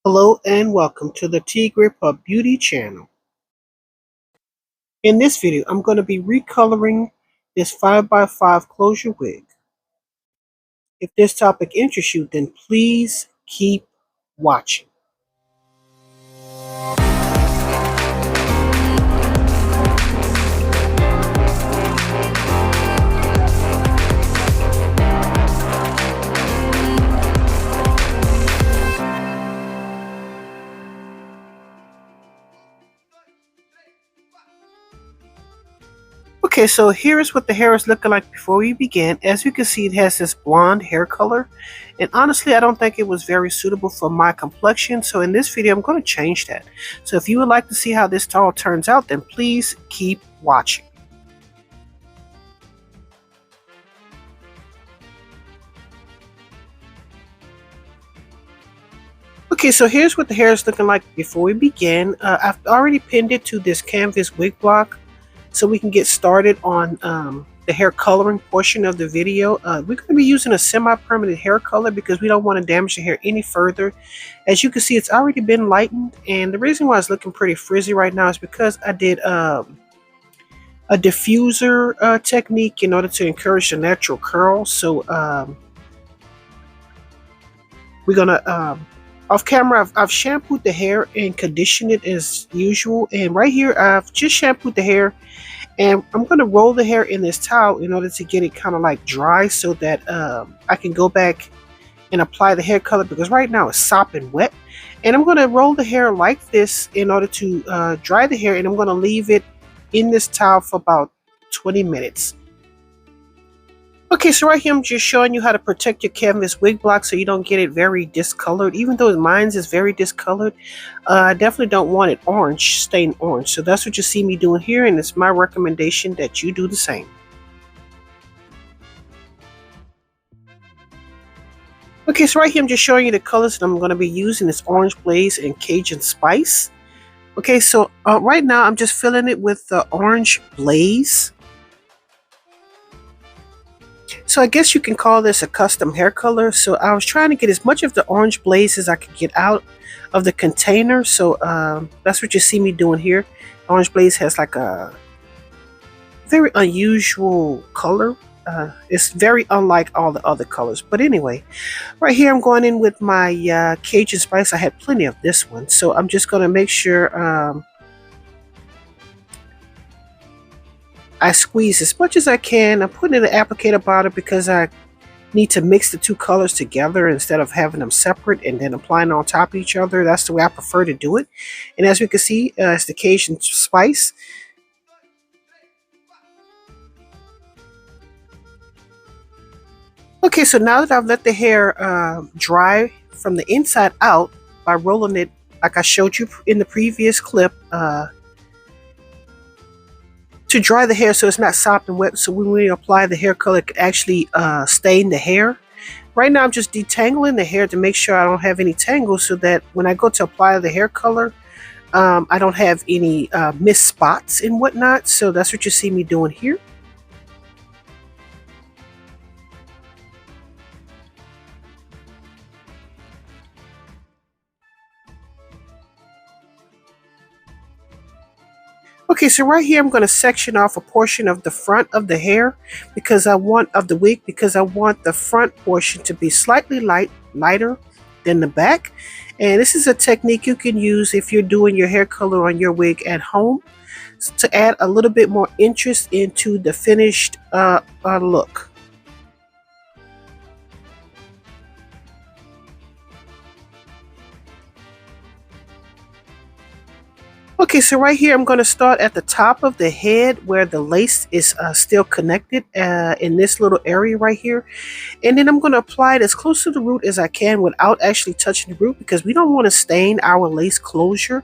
Hello and welcome to the TigrePup Beauty channel. In this video, I'm going to be recoloring this 5x5 closure wig. If this topic interests you, then please keep watching. Okay, so here is what the hair is looking like before we begin. As you can see, it has this blonde hair color. And honestly, I don't think it was very suitable for my complexion. So in this video, I'm going to change that. So if you would like to see how this all turns out, then please keep watching. Okay, so here's what the hair is looking like before we begin. I've already pinned it to this canvas wig block so we can get started on the hair coloring portion of the video. We're going to be using a semi-permanent hair color because we don't want to damage the hair any further. As you can see, it's already been lightened, and the reason why it's looking pretty frizzy right now is because I did a diffuser technique in order to encourage the natural curl. So we're going to... off camera, I've shampooed the hair and conditioned it as usual. And right here, I've just shampooed the hair. And I'm going to roll the hair in this towel in order to get it kind of like dry so that I can go back and apply the hair color. Because right now it's sopping wet. And I'm going to roll the hair like this in order to dry the hair. And I'm going to leave it in this towel for about 20 minutes. Okay, so right here I'm just showing you how to protect your canvas wig block so you don't get it very discolored. Even though mine's is very discolored, I definitely don't want it orange, stained orange. So that's what you see me doing here, and it's my recommendation that you do the same. Okay, so right here I'm just showing you the colors that I'm going to be using. It's Orange Blaze and Cajun Spice. Okay, so right now I'm just filling it with the Orange Blaze. So I guess you can call this a custom hair color. So I was trying to get as much of the Orange Blaze as I could get out of the container. So that's what you see me doing here. Orange Blaze has like a very unusual color. It's very unlike all the other colors. But anyway, right here I'm going in with my Cajun Spice. I had plenty of this one. So I'm just going to make sure I squeeze as much as I can. I'm putting in an applicator bottle because I need to mix the two colors together instead of having them separate and then applying on top of each other. That's the way I prefer to do it. And as we can see, it's the Cajun Spice. Okay, so now that I've let the hair dry from the inside out by rolling it like I showed you in the previous clip, to dry the hair so it's not sopping wet, so when we apply the hair color it can actually stain the hair. Right now I'm just detangling the hair to make sure I don't have any tangles so that when I go to apply the hair color, I don't have any missed spots and whatnot. So that's what you see me doing here. Okay, so right here I'm going to section off a portion of the front of the hair because I want the front portion to be slightly lighter than the back. And this is a technique you can use if you're doing your hair color on your wig at home to add a little bit more interest into the finished look. Okay, so right here I'm going to start at the top of the head where the lace is still connected in this little area right here. And then I'm going to apply it as close to the root as I can without actually touching the root because we don't want to stain our lace closure.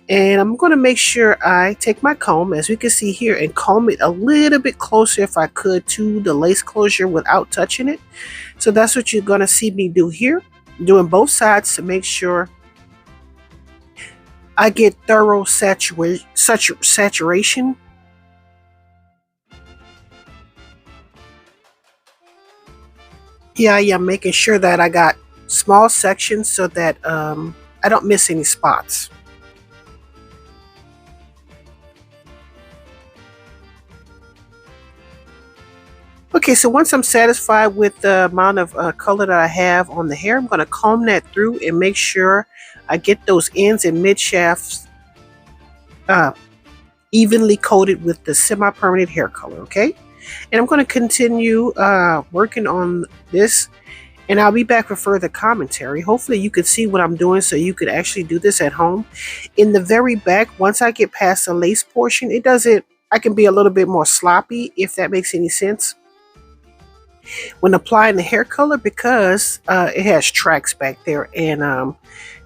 And I'm going to make sure I take my comb, as we can see here, and comb it a little bit closer if I could to the lace closure without touching it. So that's what you're going to see me do here, doing both sides to make sure I get thorough saturation. Yeah, making sure that I got small sections so that I don't miss any spots. Okay, so once I'm satisfied with the amount of color that I have on the hair, I'm going to comb that through and make sure I get those ends and mid shafts uh, evenly coated with the semi-permanent hair color, okay? And I'm going to continue working on this, and I'll be back for further commentary. Hopefully you could see what I'm doing so you could actually do this at home. In the very back, once I get past the lace portion, I can be a little bit more sloppy, if that makes any sense, when applying the hair color, because it has tracks back there, and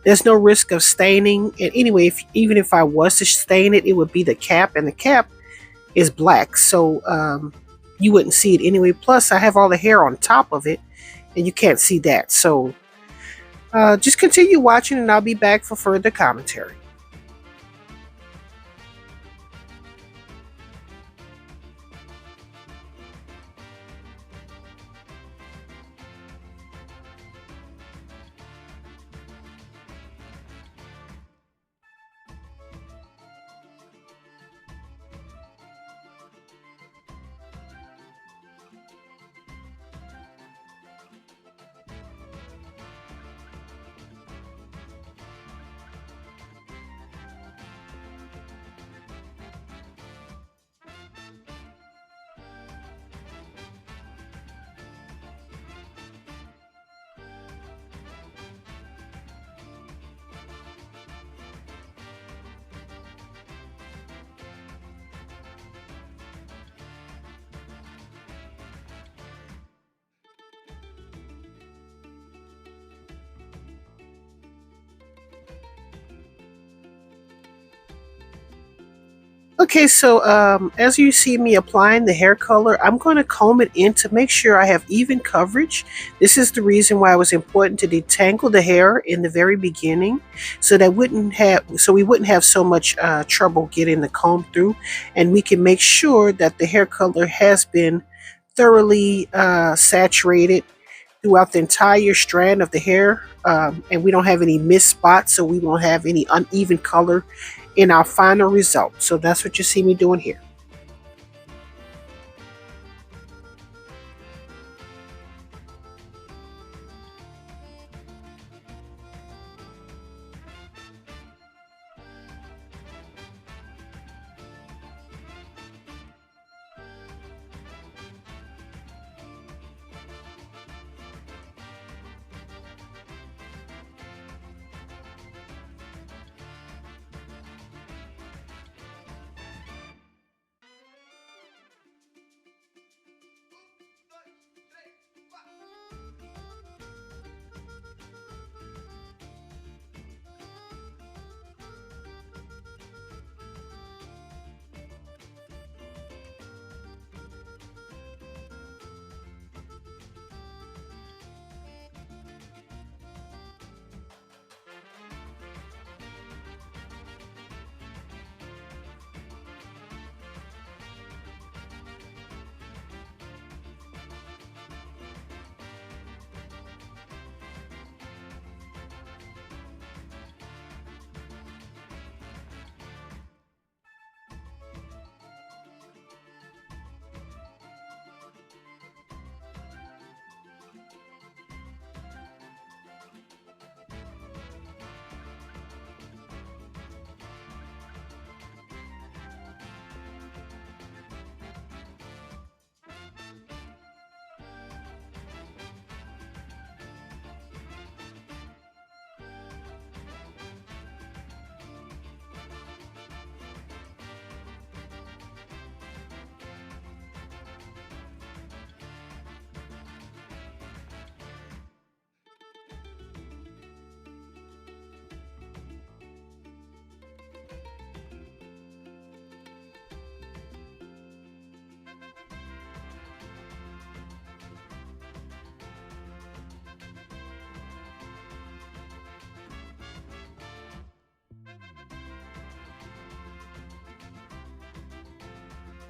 there's no risk of staining. And anyway, even if I was to stain it, it would be the cap, and the cap is black, so you wouldn't see it anyway. Plus, I have all the hair on top of it, and you can't see that. So just continue watching, and I'll be back for further commentary. Okay, so as you see me applying the hair color, I'm going to comb it in to make sure I have even coverage. This is the reason why it was important to detangle the hair in the very beginning, so we wouldn't have so much trouble getting the comb through, and we can make sure that the hair color has been thoroughly saturated throughout the entire strand of the hair, and we don't have any missed spots, so we won't have any uneven color in our final result. So that's what you see me doing here.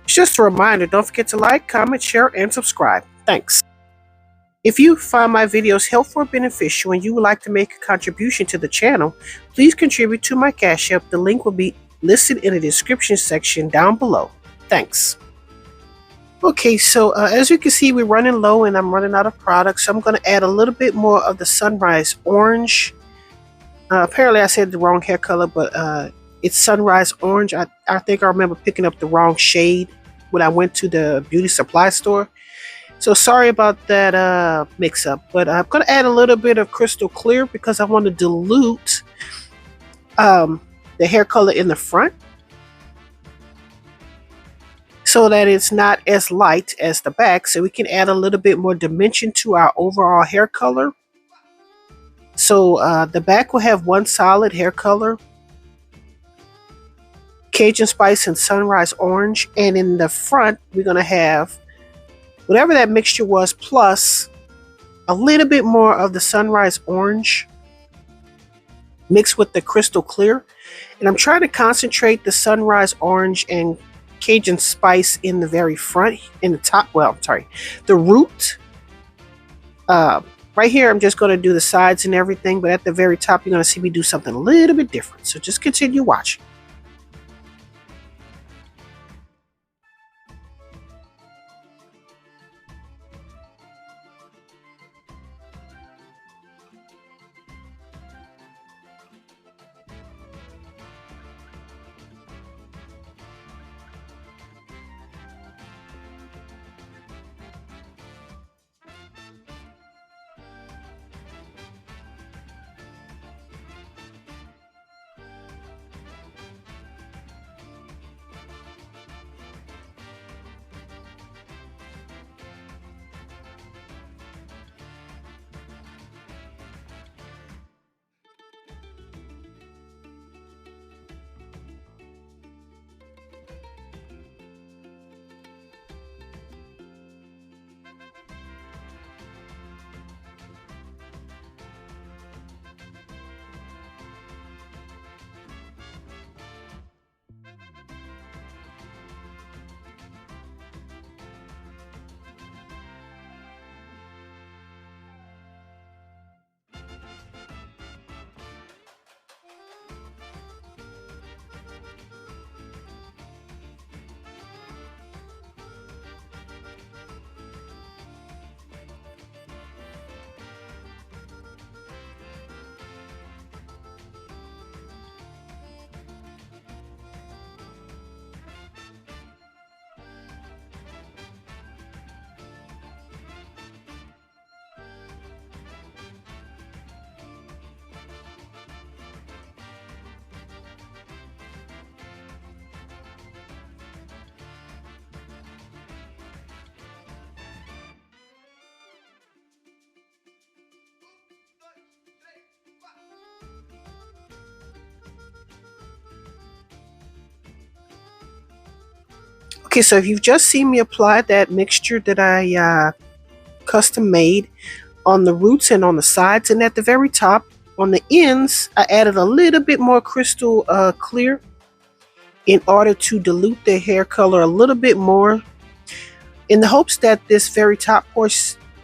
Just a reminder, don't forget to like, comment, share, and subscribe. Thanks. If you find my videos helpful or beneficial and you would like to make a contribution to the channel, please contribute to my Cash App. The link will be listed in the description section down below. Thanks. Okay, so as you can see, we're running low and I'm running out of product, so I'm going to add a little bit more of the Sunrise Orange. Apparently I said the wrong hair color, but it's Sunrise Orange. I think I remember picking up the wrong shade when I went to the beauty supply store. So sorry about that mix-up, but I'm going to add a little bit of Crystal Clear because I want to dilute the hair color in the front so that it's not as light as the back, so we can add a little bit more dimension to our overall hair color. So the back will have one solid hair color, Cajun Spice and Sunrise Orange, and in the front we're going to have whatever that mixture was, plus a little bit more of the Sunrise Orange mixed with the Crystal Clear. And I'm trying to concentrate the Sunrise Orange and Cajun Spice in the very front, in the top, well, sorry, the root. Right here, I'm just going to do the sides and everything, but at the very top, you're going to see me do something a little bit different. So just continue watching. Okay, so if you've just seen me apply that mixture that I custom made on the roots and on the sides and at the very top, on the ends, I added a little bit more Crystal Clear in order to dilute the hair color a little bit more, in the hopes that this very top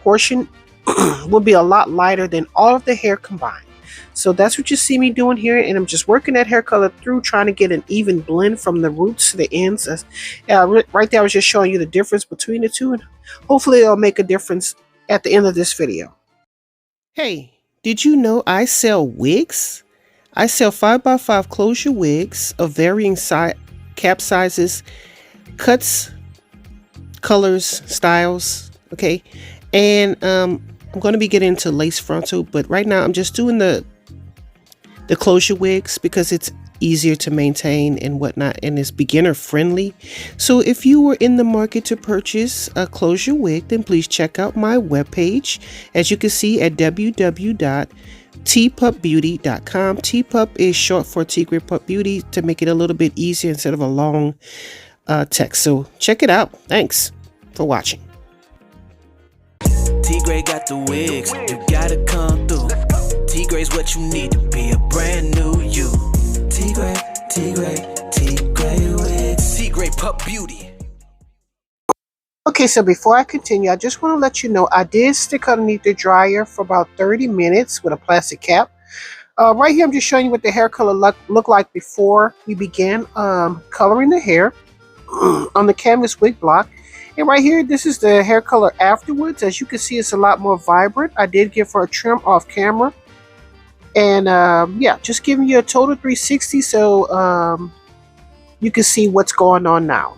portion will be a lot lighter than all of the hair combined. So that's what you see me doing here, and I'm just working that hair color through, trying to get an even blend from the roots to the ends. Right there I was just showing you the difference between the two, and hopefully it'll make a difference at the end of this video. Hey, did you know I sell wigs? I sell 5x5 closure wigs of varying cap sizes, cuts, colors, styles, okay? And I'm going to be getting into lace frontal, but right now I'm just doing the closure wigs because it's easier to maintain and whatnot, and it's beginner friendly. So if you were in the market to purchase a closure wig, then please check out my webpage, as you can see, at www.tpupbeauty.com. TPup is short for TigrePup Beauty, to make it a little bit easier instead of a long text. So check it out. Thanks for watching. Tigre got the wigs, you gotta come through. Tigre's what you need to be a brand new you. Tigre wigs. TigrePup Beauty. Okay, so before I continue, I just want to let you know I did stick underneath the dryer for about 30 minutes with a plastic cap. Right here, I'm just showing you what the hair color looked like before we began coloring the hair on the canvas wig block. And right here, this is the hair color afterwards. As you can see, it's a lot more vibrant. I did give her a trim off camera. And yeah, just giving you a total 360 so you can see what's going on now.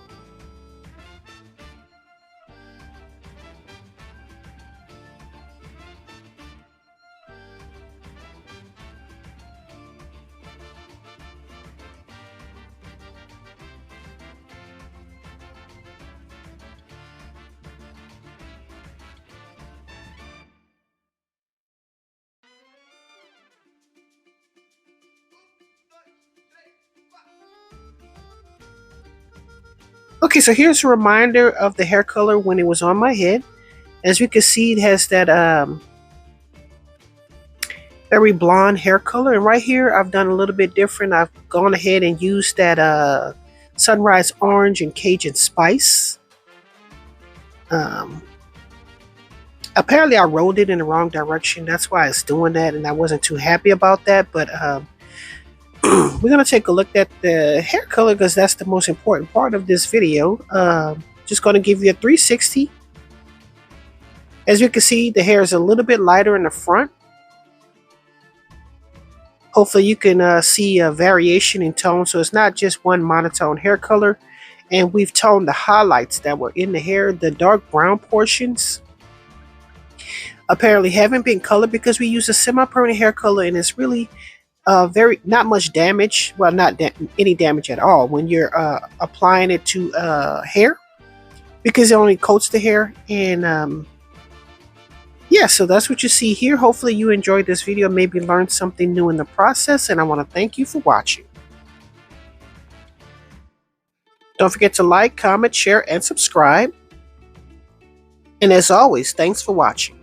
Okay, so here's a reminder of the hair color when it was on my head. As you can see, it has that very blonde hair color. And right here, I've done a little bit different. I've gone ahead and used that sunrise orange and Cajun spice. Apparently, I rolled it in the wrong direction. That's why it's doing that, and I wasn't too happy about that. But we're going to take a look at the hair color because that's the most important part of this video. Just going to give you a 360. As you can see, the hair is a little bit lighter in the front. Hopefully you can see a variation in tone, so it's not just one monotone hair color. And we've toned the highlights that were in the hair. The dark brown portions apparently haven't been colored because we use a semi-permanent hair color, and it's really very not much damage. Well, not any damage at all when you're applying it to hair, because it only coats the hair. And yeah, so that's what you see here. Hopefully you enjoyed this video, maybe learned something new in the process, and I want to thank you for watching. Don't forget to like, comment, share, and subscribe. And as always, thanks for watching.